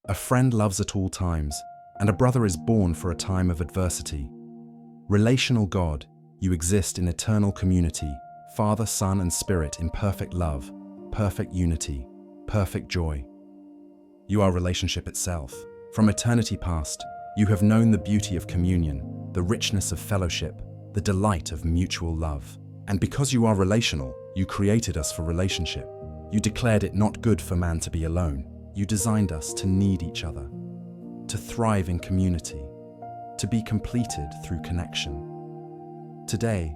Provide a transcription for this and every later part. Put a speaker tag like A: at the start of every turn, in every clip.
A: A friend loves at all times, and a brother is born for a time of adversity. Relational God, you exist in eternal community, Father, Son, and Spirit in perfect love, perfect unity, perfect joy. You are relationship itself. From eternity past, you have known the beauty of communion, the richness of fellowship, the delight of mutual love. And because you are relational, you created us for relationship. You declared it not good for man to be alone. You designed us to need each other, to thrive in community, to be completed through connection. Today,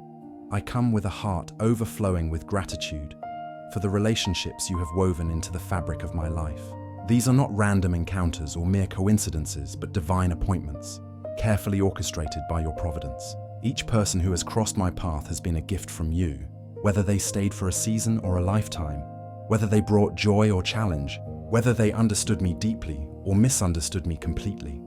A: I come with a heart overflowing with gratitude for the relationships you have woven into the fabric of my life. These are not random encounters or mere coincidences, but divine appointments, carefully orchestrated by your providence. Each person who has crossed my path has been a gift from you, whether they stayed for a season or a lifetime, whether they brought joy or challenge, whether they understood me deeply or misunderstood me completely.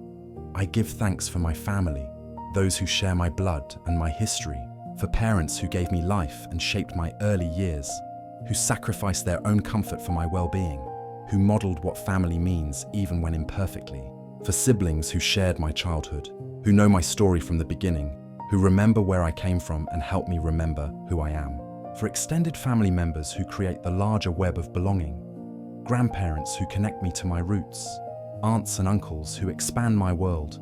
A: I give thanks for my family, those who share my blood and my history, for parents who gave me life and shaped my early years, who sacrificed their own comfort for my well-being, who modeled what family means even when imperfectly, for siblings who shared my childhood, who know my story from the beginning, who remember where I came from and help me remember who I am, for extended family members who create the larger web of belonging, grandparents who connect me to my roots, aunts and uncles who expand my world,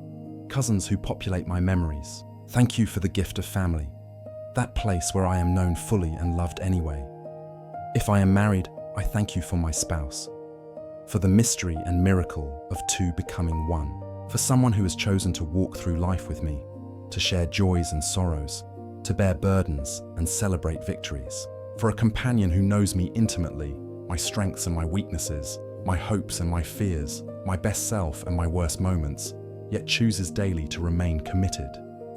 A: cousins who populate my memories. Thank you for the gift of family, that place where I am known fully and loved anyway. If I am married, I thank you for my spouse, for the mystery and miracle of two becoming one, for someone who has chosen to walk through life with me, to share joys and sorrows, to bear burdens and celebrate victories, for a companion who knows me intimately, my strengths and my weaknesses, my hopes and my fears, my best self and my worst moments, yet chooses daily to remain committed.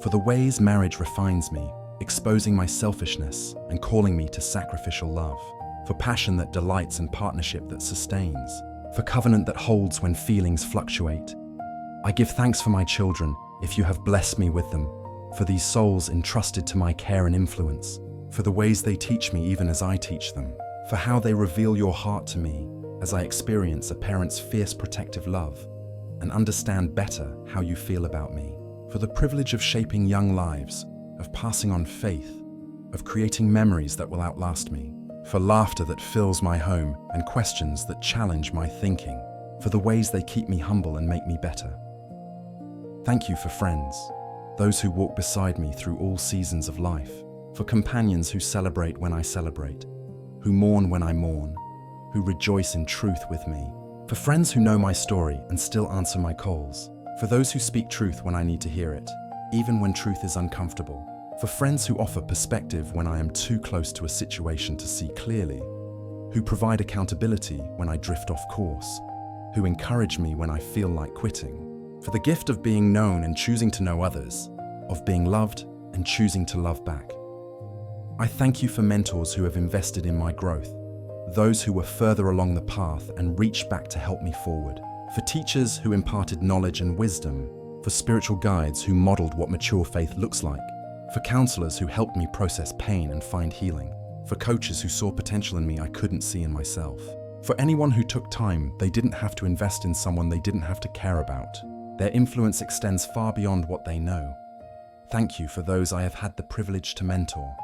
A: For the ways marriage refines me, exposing my selfishness and calling me to sacrificial love. For passion that delights and partnership that sustains. For covenant that holds when feelings fluctuate. I give thanks for my children, if you have blessed me with them, for these souls entrusted to my care and influence, for the ways they teach me even as I teach them, for how they reveal your heart to me as I experience a parent's fierce protective love and understand better how you feel about me, for the privilege of shaping young lives, of passing on faith, of creating memories that will outlast me, for laughter that fills my home and questions that challenge my thinking, for the ways they keep me humble and make me better. Thank you for friends, those who walk beside me through all seasons of life, for companions who celebrate when I celebrate, who mourn when I mourn, who rejoice in truth with me, for friends who know my story and still answer my calls, for those who speak truth when I need to hear it, even when truth is uncomfortable, for friends who offer perspective when I am too close to a situation to see clearly, who provide accountability when I drift off course, who encourage me when I feel like quitting, for the gift of being known and choosing to know others, of being loved and choosing to love back. I thank you for mentors who have invested in my growth, those who were further along the path and reached back to help me forward, for teachers who imparted knowledge and wisdom, for spiritual guides who modeled what mature faith looks like, for counselors who helped me process pain and find healing, for coaches who saw potential in me I couldn't see in myself, for anyone who took time they didn't have to invest in someone they didn't have to care about. Their influence extends far beyond what they know. Thank you for those I have had the privilege to mentor,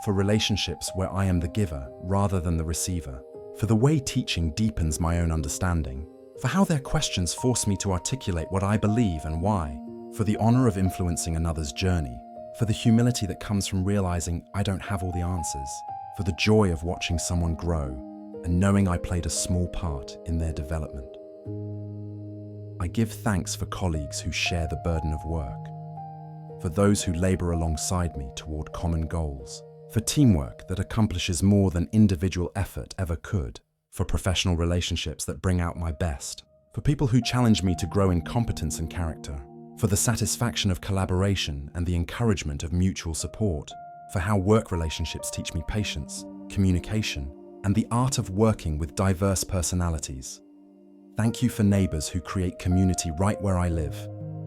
A: for relationships where I am the giver rather than the receiver, for the way teaching deepens my own understanding, for how their questions force me to articulate what I believe and why, for the honor of influencing another's journey, for the humility that comes from realizing I don't have all the answers, for the joy of watching someone grow and knowing I played a small part in their development. I give thanks for colleagues who share the burden of work, for those who labor alongside me toward common goals, for teamwork that accomplishes more than individual effort ever could, for professional relationships that bring out my best, for people who challenge me to grow in competence and character, for the satisfaction of collaboration and the encouragement of mutual support, for how work relationships teach me patience, communication, and the art of working with diverse personalities. Thank you for neighbors who create community right where I live,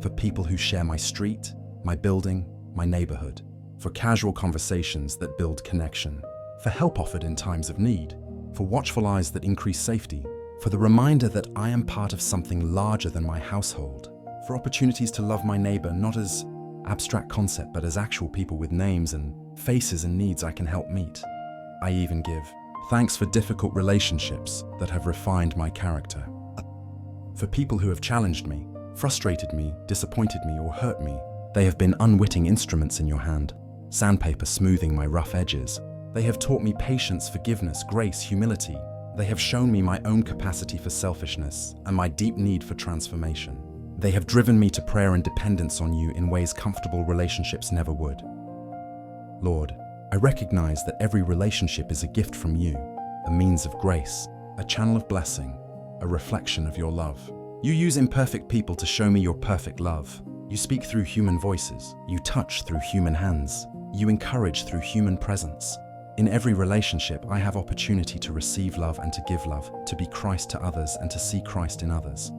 A: for people who share my street, my building, my neighborhood, for casual conversations that build connection, for help offered in times of need, for watchful eyes that increase safety, for the reminder that I am part of something larger than my household, for opportunities to love my neighbor not as abstract concept but as actual people with names and faces and needs I can help meet. I even give thanks for difficult relationships that have refined my character. For people who have challenged me, frustrated me, disappointed me, or hurt me, they have been unwitting instruments in your hand, sandpaper smoothing my rough edges. They have taught me patience, forgiveness, grace, humility. They have shown me my own capacity for selfishness and my deep need for transformation. They have driven me to prayer and dependence on you in ways comfortable relationships never would. Lord, I recognize that every relationship is a gift from you, a means of grace, a channel of blessing, a reflection of your love. You use imperfect people to show me your perfect love. You speak through human voices. You touch through human hands. You encourage through human presence. In every relationship, I have opportunity to receive love and to give love, to be Christ to others and to see Christ in others.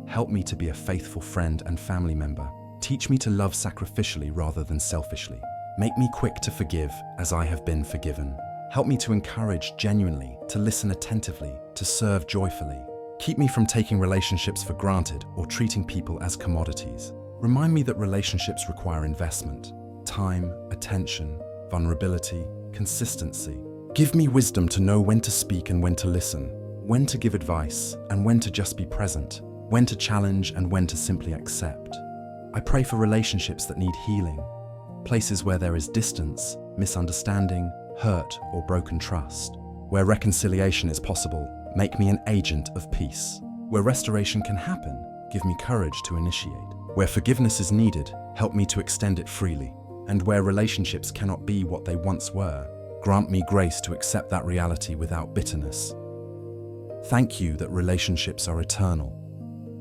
A: Help me to be a faithful friend and family member. Teach me to love sacrificially rather than selfishly. Make me quick to forgive as I have been forgiven. Help me to encourage genuinely, to listen attentively, to serve joyfully. Keep me from taking relationships for granted or treating people as commodities. Remind me that relationships require investment, time, attention, vulnerability, consistency. Give me wisdom to know when to speak and when to listen, when to give advice and when to just be present, when to challenge and when to simply accept. I pray for relationships that need healing, places where there is distance, misunderstanding, hurt, or broken trust. Where reconciliation is possible, make me an agent of peace. Where restoration can happen, give me courage to initiate. Where forgiveness is needed, help me to extend it freely. And where relationships cannot be what they once were, grant me grace to accept that reality without bitterness. Thank you that relationships are eternal,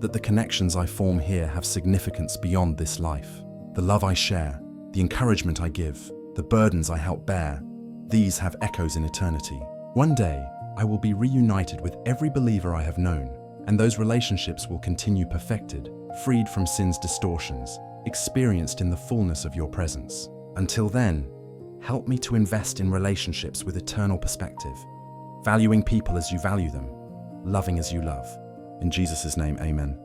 A: that the connections I form here have significance beyond this life. The love I share, the encouragement I give, the burdens I help bear, these have echoes in eternity. One day, I will be reunited with every believer I have known, and those relationships will continue perfected, freed from sin's distortions, experienced in the fullness of your presence. Until then, help me to invest in relationships with eternal perspective, valuing people as you value them, loving as you love. In Jesus' name, amen.